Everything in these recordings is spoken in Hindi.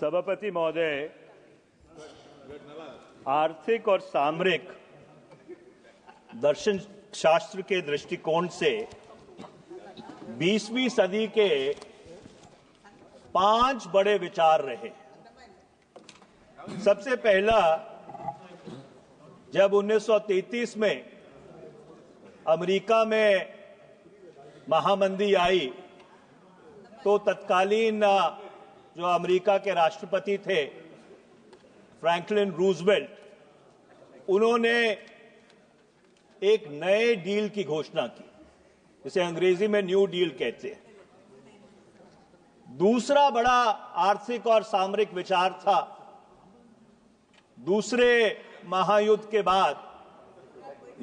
सभापति महोदय, आर्थिक और सामरिक दर्शन शास्त्र के दृष्टिकोण से 20वीं सदी के 5 बड़े विचार रहे। सबसे पहला, जब 1933 में अमेरिका में महामंदी आई तो तत्कालीन जो अमेरिका के राष्ट्रपति थे फ्रैंकलिन रूजवेल्ट, उन्होंने एक नए डील की घोषणा की, जिसे अंग्रेजी में न्यू डील कहते हैं। दूसरा बड़ा आर्थिक और सामरिक विचार था दूसरे महायुद्ध के बाद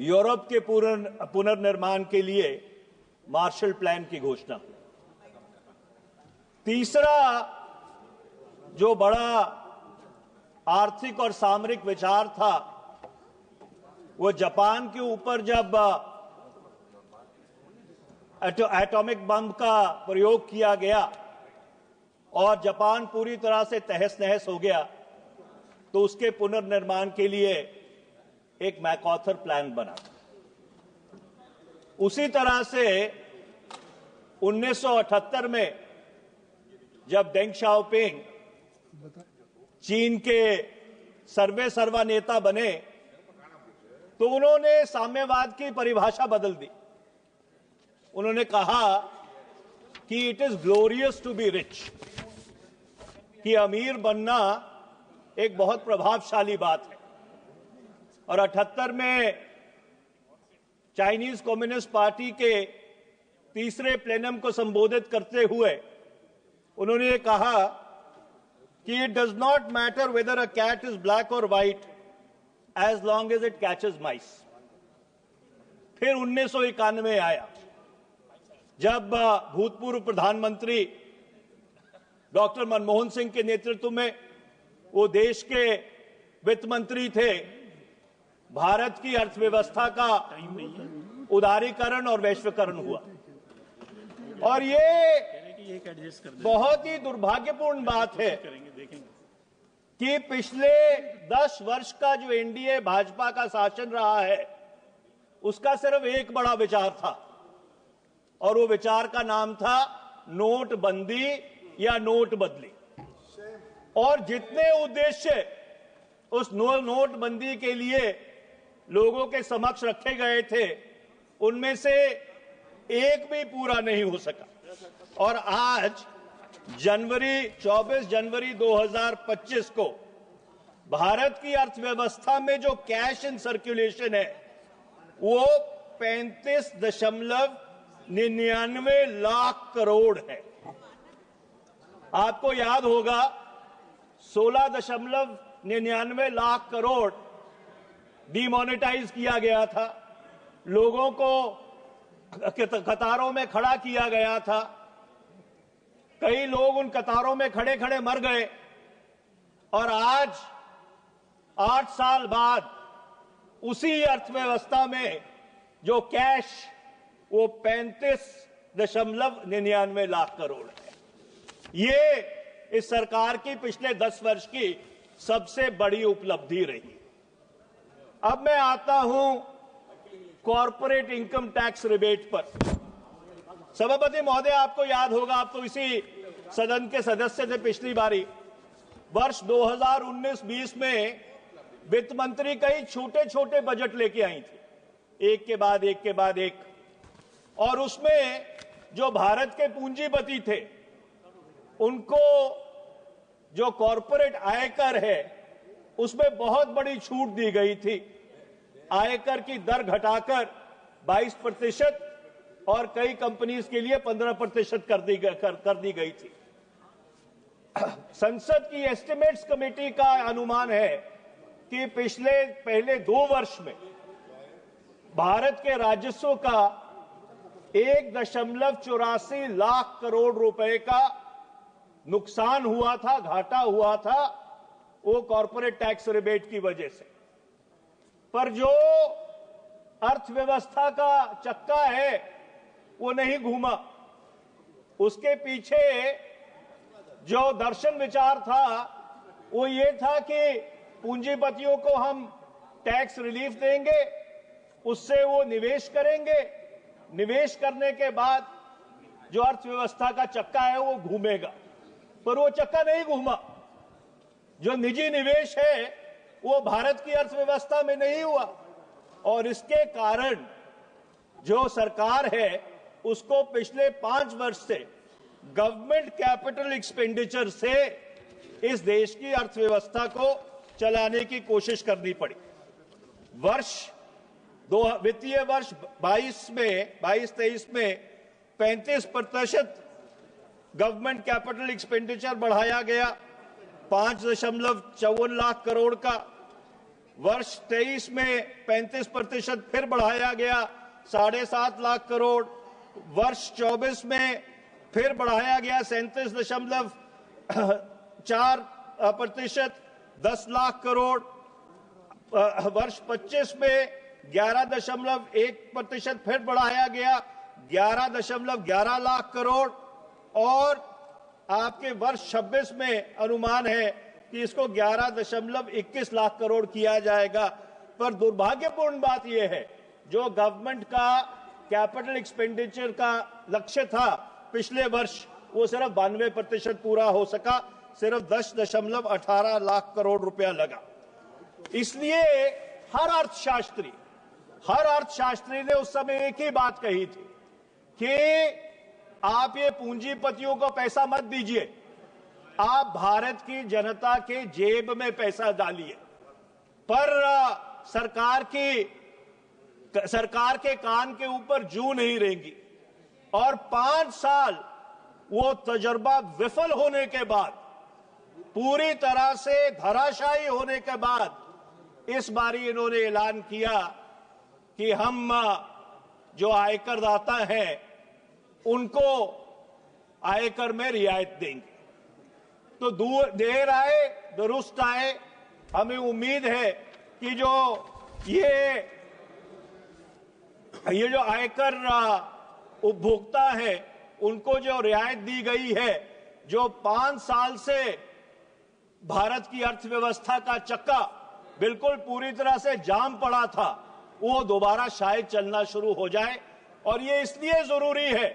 यूरोप के पुनर्निर्माण के लिए मार्शल प्लान की घोषणा। तीसरा जो बड़ा आर्थिक और सामरिक विचार था वो जापान के ऊपर जब एटॉमिक बम का प्रयोग किया गया और जापान पूरी तरह से तहस नहस हो गया, तो उसके पुनर्निर्माण के लिए एक मैकआर्थर प्लान बना। उसी तरह से 1978 में जब डेंग शाओपिंग चीन के सर्वा नेता बने तो उन्होंने साम्यवाद की परिभाषा बदल दी। उन्होंने कहा कि it is glorious to be rich, कि अमीर बनना एक बहुत प्रभावशाली बात है। और 78 में चाइनीज कम्युनिस्ट पार्टी के तीसरे प्लेनम को संबोधित करते हुए उन्होंने ये कहा कि it does not matter whether a cat is black और white as long as it catches mice. फिर 1991 आया, जब भूतपूर्व प्रधानमंत्री डॉक्टर मनमोहन सिंह के नेतृत्व में वो देश के वित्त मंत्री थे। भारत की अर्थव्यवस्था का उदारीकरण और वैश्वीकरण हुआ। और ये बहुत ही दुर्भाग्यपूर्ण बात है कि पिछले 10 वर्ष का जो एनडीए भाजपा का शासन रहा है उसका सिर्फ एक बड़ा विचार था, और वो विचार का नाम था नोटबंदी या नोट बदली। और जितने उद्देश्य उस नोटबंदी के लिए लोगों के समक्ष रखे गए थे उनमें से एक भी पूरा नहीं हो सका। और आज 24 जनवरी 2025 को भारत की अर्थव्यवस्था में जो कैश इन सर्कुलेशन है वो 35.99 लाख करोड़ है। आपको याद होगा 16.99 लाख करोड़ डिमोनेटाइज किया गया था, लोगों को कतारों में खड़ा किया गया था, कई लोग उन कतारों में खड़े खड़े मर गए। और आज 8 साल बाद उसी अर्थव्यवस्था में जो कैश वो 35.99 लाख करोड़ है। ये इस सरकार की पिछले 10 वर्ष की सबसे बड़ी उपलब्धि रही। अब मैं आता हूं कॉर्पोरेट इनकम टैक्स रिबेट पर। सभापति महोदय, आपको याद होगा, आप तो इसी सदन के सदस्य थे पिछली बारी। वर्ष 2019-20 में वित्त मंत्री कई छोटे छोटे बजट लेके आई थी, एक के बाद एक के बाद एक। और उसमें जो भारत के पूंजीपति थे उनको जो कॉर्पोरेट आयकर है उसमें बहुत बड़ी छूट दी गई थी। आयकर की दर घटाकर 22% और कई कंपनीज के लिए 15% कर दी गई थी। संसद की एस्टिमेट्स कमेटी का अनुमान है कि पहले 2 वर्ष में भारत के राजस्व का 1.84 लाख करोड़ रुपए का नुकसान हुआ था, घाटा हुआ था, वो कॉर्पोरेट टैक्स रिबेट की वजह से। पर जो अर्थव्यवस्था का चक्का है वो नहीं घूमा। उसके पीछे जो दर्शन विचार था वो ये था कि पूंजीपतियों को हम टैक्स रिलीफ देंगे, उससे वो निवेश करेंगे, निवेश करने के बाद जो अर्थव्यवस्था का चक्का है वो घूमेगा। पर वो चक्का नहीं घूमा। जो निजी निवेश है वो भारत की अर्थव्यवस्था में नहीं हुआ और इसके कारण जो सरकार है उसको पिछले 5 वर्ष से गवर्नमेंट कैपिटल एक्सपेंडिचर से इस देश की अर्थव्यवस्था को चलाने की कोशिश करनी पड़ी। वित्तीय वर्ष 22-23 में 35% गवर्नमेंट कैपिटल एक्सपेंडिचर बढ़ाया गया, 5.54 लाख करोड़ का। वर्ष 23 में 35% फिर बढ़ाया गया, 7.5 लाख करोड़। वर्ष 24 में फिर बढ़ाया गया 37.4%, 10 लाख करोड़। वर्ष 25 में 11.1% फिर बढ़ाया गया, 11.11 लाख करोड़। और आपके वर्ष 26 में अनुमान है कि इसको 11.21 लाख करोड़ किया जाएगा। पर दुर्भाग्यपूर्ण बात यह है, जो गवर्नमेंट का कैपिटल एक्सपेंडिचर का लक्ष्य था पिछले वर्ष, वो सिर्फ 92% पूरा हो सका, सिर्फ 10.18 लाख करोड़ रुपया लगा। इसलिए हर अर्थशास्त्री ने उस समय एक ही बात कही थी कि आप ये पूंजीपतियों को पैसा मत दीजिए, आप भारत की जनता के जेब में पैसा डालिए। पर सरकार के कान के ऊपर जूं नहीं रहेंगी और 5 साल वो तजर्बा विफल होने के बाद, पूरी तरह से धराशायी होने के बाद, इस बारी इन्होंने ऐलान किया कि हम जो आयकर दाता हैं उनको आयकर में रियायत देंगे। तो देर आए दुरुस्त आए। हमें उम्मीद है कि जो ये जो आयकर उपभोक्ता है उनको जो रियायत दी गई है, जो 5 साल से भारत की अर्थव्यवस्था का चक्का बिल्कुल पूरी तरह से जाम पड़ा था, वो दोबारा शायद चलना शुरू हो जाए। और ये इसलिए जरूरी है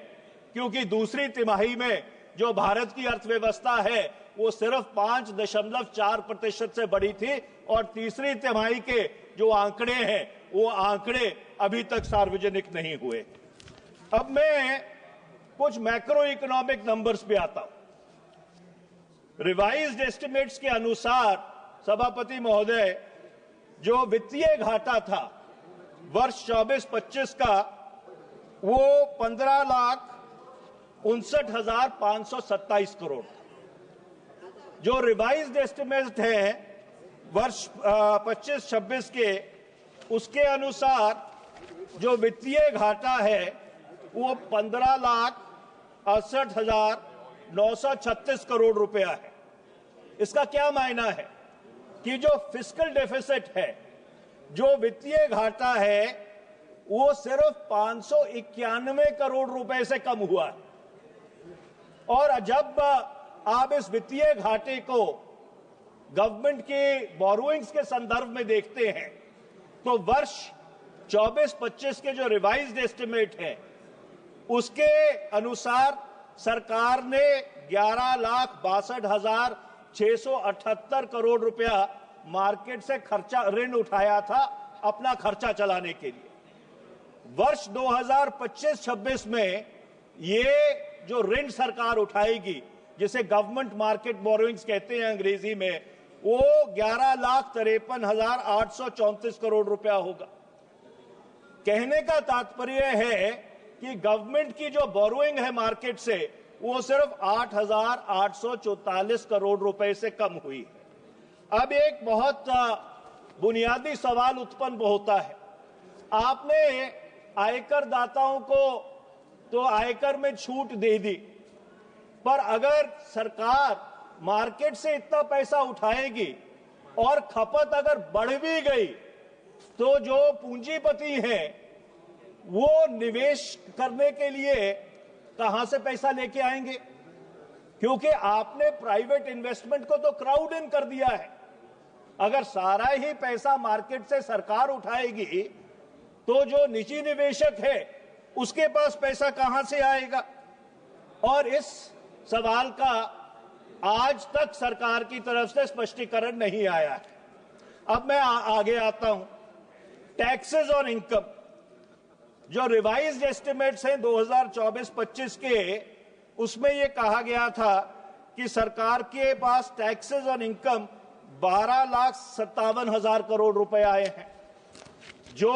क्योंकि दूसरी तिमाही में जो भारत की अर्थव्यवस्था है वो सिर्फ 5.4% से बढ़ी थी और तीसरी तिमाही के जो आंकड़े हैं वो आंकड़े अभी तक सार्वजनिक नहीं हुए। अब मैं कुछ मैक्रो इकोनॉमिक नंबर्स पे आता हूं। रिवाइज्ड एस्टिमेट्स के अनुसार सभापति महोदय, जो वित्तीय घाटा था वर्ष 24-25 का, वो 15,59,527 करोड़। जो रिवाइज्ड एस्टिमेट है वर्ष 25-26 के, उसके अनुसार जो वित्तीय घाटा है वो 15,68,936 करोड़ रुपया है। इसका क्या मायना है कि जो फिस्कल डेफिसिट है, जो वित्तीय घाटा है, वो सिर्फ 591 करोड़ रुपए से कम हुआ है। और जब आप इस वित्तीय घाटे को गवर्नमेंट के बोरोइंग्स के संदर्भ में देखते हैं तो वर्ष 24-25 के जो रिवाइज्ड एस्टिमेट है उसके अनुसार सरकार ने 11,62,678 करोड़ रुपया मार्केट से ऋण उठाया था अपना खर्चा चलाने के लिए। वर्ष 2025-26 में ये जो ऋण सरकार उठाएगी, जिसे गवर्नमेंट मार्केट बोरोइंग्स कहते हैं अंग्रेजी में, वो 11,53,834 करोड़ रुपया होगा। कहने का तात्पर्य है कि गवर्नमेंट की जो बोरोइंग है मार्केट से, वो सिर्फ 8,844 करोड़ रुपए से कम हुई है। अब एक बहुत बुनियादी सवाल उत्पन्न होता है, आपने आयकर दाताओं को तो आयकर में छूट दे दी, पर अगर सरकार मार्केट से इतना पैसा उठाएगी और खपत अगर बढ़ भी गई तो जो पूंजीपति हैं वो निवेश करने के लिए कहां से पैसा लेके आएंगे? क्योंकि आपने प्राइवेट इन्वेस्टमेंट को तो क्राउड इन कर दिया है। अगर सारा ही पैसा मार्केट से सरकार उठाएगी तो जो निजी निवेशक है उसके पास पैसा कहां से आएगा? और इस सवाल का आज तक सरकार की तरफ से स्पष्टीकरण नहीं आया है। अब मैं आगे आता हूं। टैक्सेस ऑन इनकम, जो रिवाइज्ड एस्टिमेट्स हैं 2024-25 के, उसमें यह कहा गया था कि सरकार के पास टैक्सेस ऑन इनकम 12,57,000 करोड़ रुपए आए हैं। जो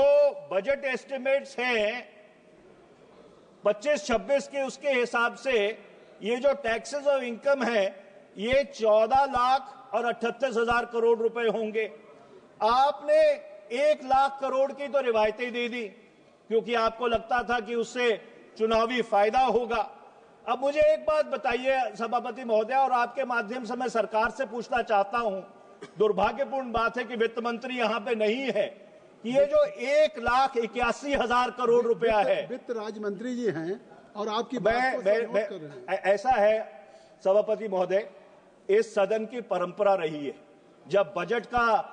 बजट एस्टिमेट्स हैं 25-26 के, उसके हिसाब से ये जो टैक्सेस ऑफ इनकम है ये 14,38,000 करोड़ रुपए होंगे। आपने 1 लाख करोड़ की तो रिवायतें दे दी क्योंकि आपको लगता था कि उससे चुनावी फायदा होगा। अब मुझे एक बात बताइए सभापति महोदय, और आपके माध्यम से मैं सरकार से पूछना चाहता हूं, दुर्भाग्यपूर्ण बात है कि वित्त मंत्री यहां पे नहीं है, कि ये जो 1,81,000 करोड़ रुपया है, वित्त राज्य मंत्री जी हैं और आपकी बात को कर रहे हैं। ऐसा है सभापति महोदय, इस सदन की परंपरा रही है, जब बजट का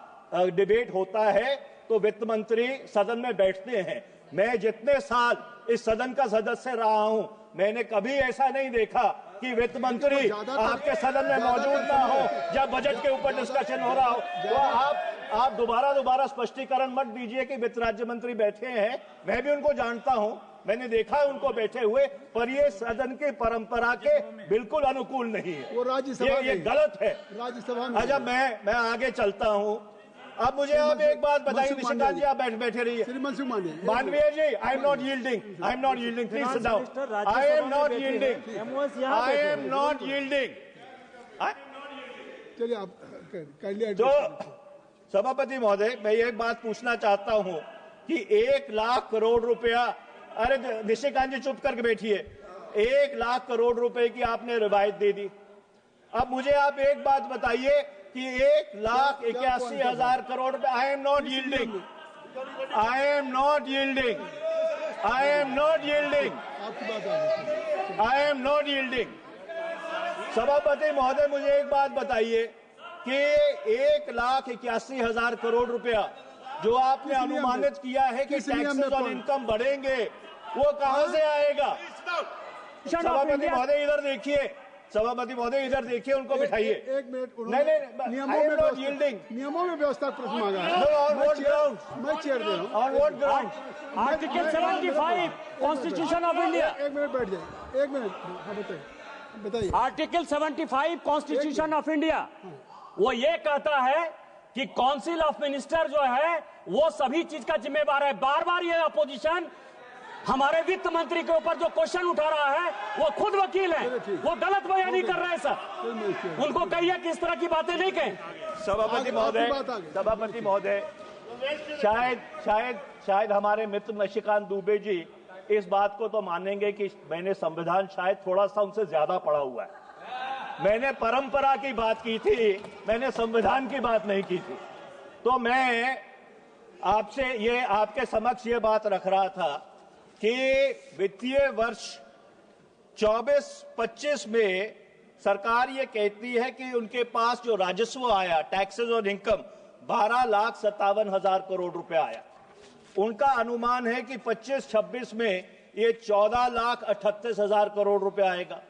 डिबेट होता है तो वित्त मंत्री सदन में बैठते हैं। मैं जितने साल इस सदन का सदस्य रहा हूं, मैंने कभी ऐसा नहीं देखा कि वित्त मंत्री आपके सदन में मौजूद ना हो जब बजट के ऊपर डिस्कशन हो रहा हो। तो आप दोबारा स्पष्टीकरण मत दीजिए कि वित्त राज्य मंत्री बैठे हैं। मैं भी उनको जानता हूं, मैंने देखा है उनको बैठे हुए, पर ये सदन की परंपरा के बिल्कुल अनुकूल नहीं है। वो राज्यसभा ये गलत है राज्यसभा में। अच्छा, मैं आगे चलता हूं। अब मुझे आप एक बात बताइए, निशिकांत जी आप बैठे रहिए। मानवीय जी, I am not yielding, please sit down. I am not yielding. चलिए आप तो सभापति महोदय, मैं एक बात पूछना चाहता हूं कि 1 लाख करोड़ रुपया, अरे निशिकांत जी चुप करके बैठिए, 1 लाख करोड़ रुपए की आपने रिवायत दे दी। अब मुझे आप एक बात बताइए कि 1,81,000 करोड़ रुपए, आई एम नॉट यील्डिंग, सभापति महोदय मुझे एक बात बताइए कि 1,81,000 करोड़ रुपया जो आपने अनुमानित किया है कि टैक्सेस ऑन इनकम बढ़ेंगे, वो कहां से आएगा? सभापति महोदय इधर देखिए, सभापति महोदय इधर देखिए, उनको बिठाइए। एक मिनट, नहीं, नियमों में व्यवस्था प्रश्न मांगा है। मैं चेयर दे रहा हूँ। On what ground? Article 75 constitution of India. एक मिनट बैठ जाए, एक मिनट बताइए। आर्टिकल 75 कॉन्स्टिट्यूशन ऑफ इंडिया वो ये कहता है कि काउंसिल ऑफ मिनिस्टर जो है वो सभी चीज का जिम्मेवार है। बार बार ये अपोजिशन हमारे वित्त मंत्री के ऊपर जो क्वेश्चन उठा रहा है, वो खुद वकील है, वो गलत बयानी कर रहे हैं सर। उनको कहिए कि इस तरह की बातें नहीं कहें। सभापति महोदय, शायद हमारे मित्र निशिकांत दुबे जी इस बात को तो मानेंगे कि मैंने संविधान शायद थोड़ा सा उनसे ज्यादा पढ़ा हुआ है। मैंने परंपरा की बात की थी, मैंने संविधान की बात नहीं की थी। तो मैं आपसे ये आपके समक्ष ये बात रख रहा था कि वित्तीय वर्ष 24-25 में सरकार ये कहती है कि उनके पास जो राजस्व आया, टैक्सेस ऑन इनकम, 12,57,000 करोड़ रुपए आया। उनका अनुमान है कि 25-26 में ये 14,38,000 करोड़ रुपए आएगा।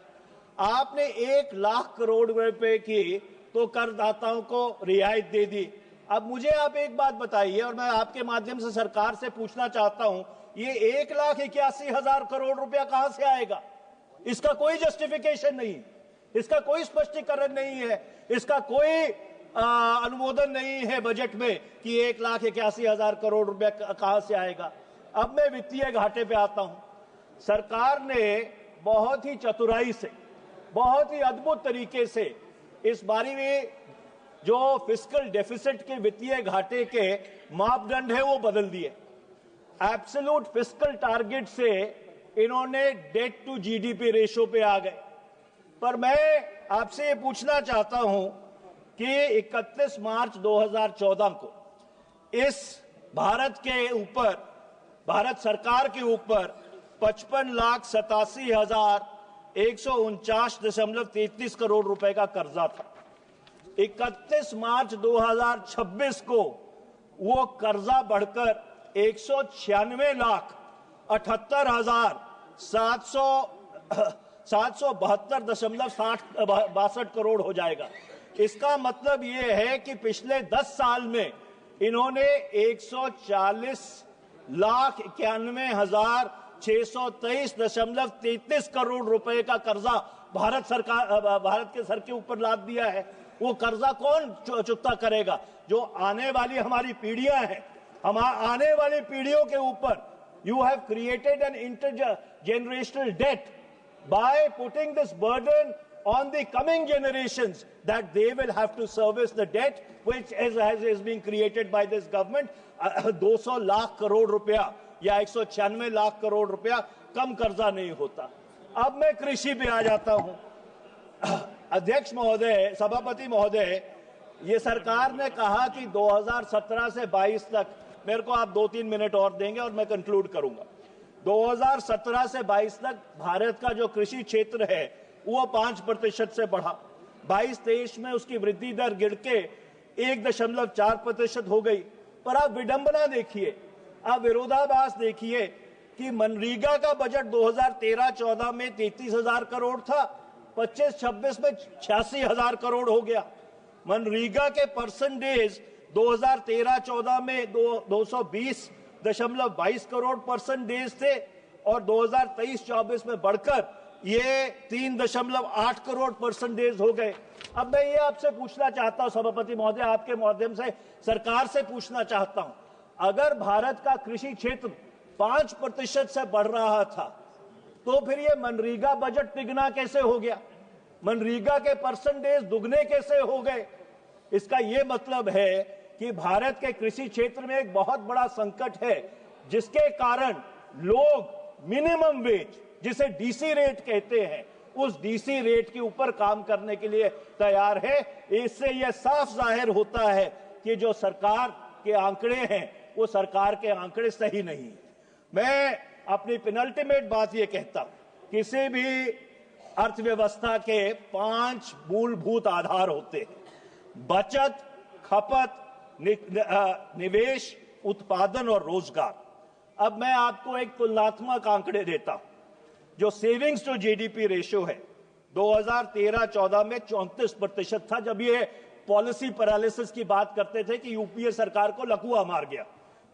आपने 1 लाख करोड़ रुपए की तो करदाताओं को रियायत दे दी। अब मुझे आप एक बात बताइए, और मैं आपके माध्यम से सरकार से पूछना चाहता हूं, ये 1,81,000 करोड़ रुपया कहां से आएगा? इसका कोई जस्टिफिकेशन नहीं, इसका कोई स्पष्टीकरण नहीं है, इसका कोई अनुमोदन नहीं है बजट में कि 1,81,000 करोड़ रुपया कहां से आएगा। अब मैं वित्तीय घाटे पे आता हूं। सरकार ने बहुत ही चतुराई से, बहुत ही अद्भुत तरीके से इस बारी में जो फिस्कल डेफिसिट के वित्तीय घाटे के मापदंड है वो बदल दिए। एब्सोल्यूट फिस्कल टारगेट से इन्होंने डेट टू जीडीपी रेशो पे आ गए। पर मैं आपसे ये पूछना चाहता हूं कि 31 मार्च 2014 को इस भारत सरकार के ऊपर 55,87,000 149.33 करोड़ रुपए का कर्जा था। 31 मार्च 2026 को वो कर्जा बढ़कर 196,78,772.62 करोड़ हो जाएगा। इसका मतलब ये है कि पिछले 10 साल में इन्होंने 140,91,623.33 करोड़ रुपए का कर्जा भारत के सर के ऊपर लाद दिया है। वो कर्जा कौन चुकता करेगा? जो आने वाली हमारी पीढ़ियां हैं, आने वाली पीढ़ियों के ऊपर you have created an intergenerational debt by putting this burden on the coming generations that they will have to service the debt which is being created by this government. 200 lakh crore रुपया या 196 लाख करोड़ रुपया कम कर्जा नहीं होता। अब मैं कृषि पे आ जाता हूं। अध्यक्ष महोदय, सभापति महोदय, ये सरकार ने कहा कि 2017 से 22 तक, मेरे को आप 2-3 मिनट और देंगे और मैं कंक्लूड करूंगा। 2017 से 22 तक भारत का जो कृषि क्षेत्र है वो 5% से बढ़ा। 22-23 में उसकी वृद्धि दर गिर के 1.4% हो गई। पर आप विडंबना देखिए, आप विरोधाभास देखिए कि मनरेगा का बजट 2013-14 में 33,000 करोड़ था, 25-26 में 86,000 करोड़ हो गया। मनरेगा के परसेंटेज 2013-14 में 220.22 करोड़ परसेंटेज थे और 2023-24 में बढ़कर ये 3.8 करोड़ परसेंटेज हो गए। अब मैं ये आपसे पूछना चाहता हूं सभापति महोदय, आपके माध्यम से सरकार से पूछना चाहता हूं, अगर भारत का कृषि क्षेत्र 5% से बढ़ रहा था तो फिर ये मनरेगा बजट तिगुना कैसे हो गया? मनरेगा के परसेंटेज दुगने कैसे हो गए? इसका ये मतलब है कि भारत के कृषि क्षेत्र में एक बहुत बड़ा संकट है, जिसके कारण लोग मिनिमम वेज, जिसे डीसी रेट कहते हैं, उस डीसी रेट के ऊपर काम करने के लिए तैयार है। इससे यह साफ जाहिर होता है कि जो सरकार के आंकड़े हैं वो सरकार के आंकड़े सही नहीं है। मैं अपनी पेनल्टीमेट बात ये कहता हूं, किसी भी अर्थव्यवस्था के 5 मूलभूत आधार होते हैं: बचत, खपत, निवेश, उत्पादन और रोजगार। अब मैं आपको एक तुलनात्मक आंकड़े देता हूं। जो सेविंग्स टू जीडीपी रेशियो है 2013-14 में 34% था, जब ये पॉलिसी पैरालिसिस की बात करते थे कि यूपीए सरकार को लकवा मार गया।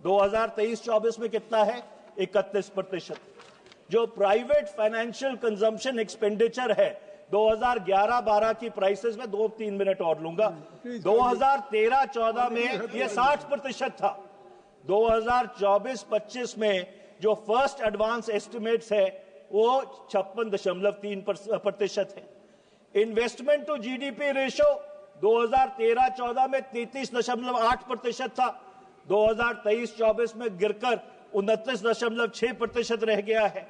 2023-24 में कितना है? 31%। जो प्राइवेट फाइनेंशियल कंजम्पशन एक्सपेंडिचर है 2011-12 की प्राइसेस में 2-3 मिनट और लूंगा, 2013-14 में ये 60% था। 2024-25 में जो फर्स्ट एडवांस एस्टिमेट्स है वो 56.3% है। इन्वेस्टमेंट टू जीडीपी रेशियो 2013-14 में 33.8% था, 2023-24 में गिरकर 29.6% रह गया है।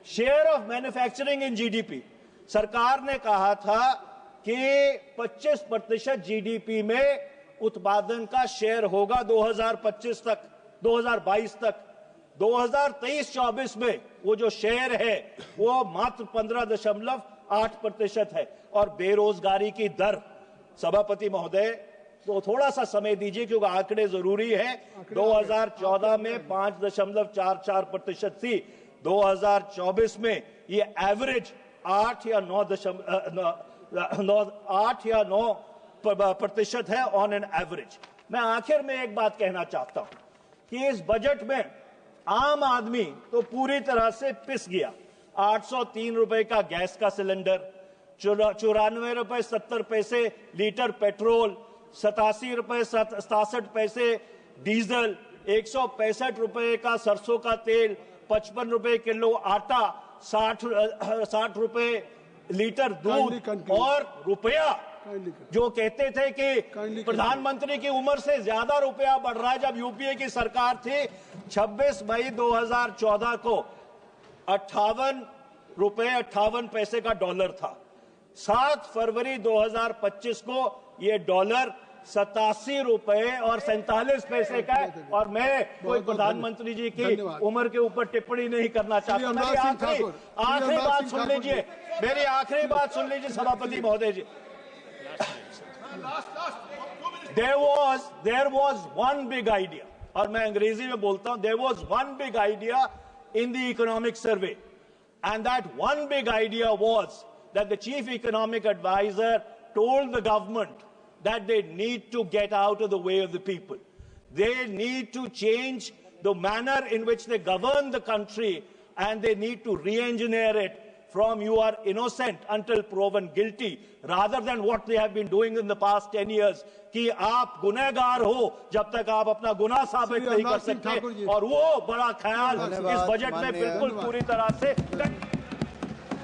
Share of manufacturing in GDP, सरकार ने कहा था कि 25% जीडीपी में उत्पादन का शेयर होगा 2022 तक। 2023-24 में वो जो शेयर है वो मात्र 15.8% है। और बेरोजगारी की दर, सभापति महोदय, तो थोड़ा सा समय दीजिए क्योंकि आंकड़े जरूरी है। 2014 में 5.44% थी, 2024 में ये एवरेज 8 या 9% है ऑन एन एवरेज। मैं आखिर में एक बात कहना चाहता हूं कि इस बजट में आम आदमी तो पूरी तरह से पिस गया। 803 रुपए का गैस का सिलेंडर, 94 रुपए 70 पैसे लीटर पेट्रोल, 87 रुपए 67 पैसे डीजल, 165 रुपए का सरसों का तेल, 55 रुपए किलो आटा, 60 रुपए लीटर दूध और रुपया जो कहते थे कि प्रधानमंत्री की उम्र से ज्यादा रुपया बढ़ रहा है। जब यूपीए की सरकार थी 26 मई 2014 को 58 रुपए 58 पैसे का डॉलर था। 7 फरवरी 2025 को यह डॉलर 87 रुपए और 47 पैसे का है। और मैं कोई प्रधानमंत्री जी की उम्र के ऊपर टिप्पणी नहीं करना चाहता। मेरी आखिरी बात सुन लीजिए, मेरी आखिरी बात सुन लीजिए सभापति महोदय जी। There was one big idea, और मैं अंग्रेजी में बोलता हूं, there was one big idea in the economic survey, and that one big idea was that the chief economic advisor told the government that they need to get out of the way of the people. They need to change the manner in which they govern the country, and they need to re-engineer it from you are innocent until proven guilty, rather than what they have been doing in the past 10 years, कि आप गुनहगार हो जब तक आप अपना गुनाह साबित नहीं कर सकते। और वो बड़ा ख्याल इस बजट में बिल्कुल पूरी तरह से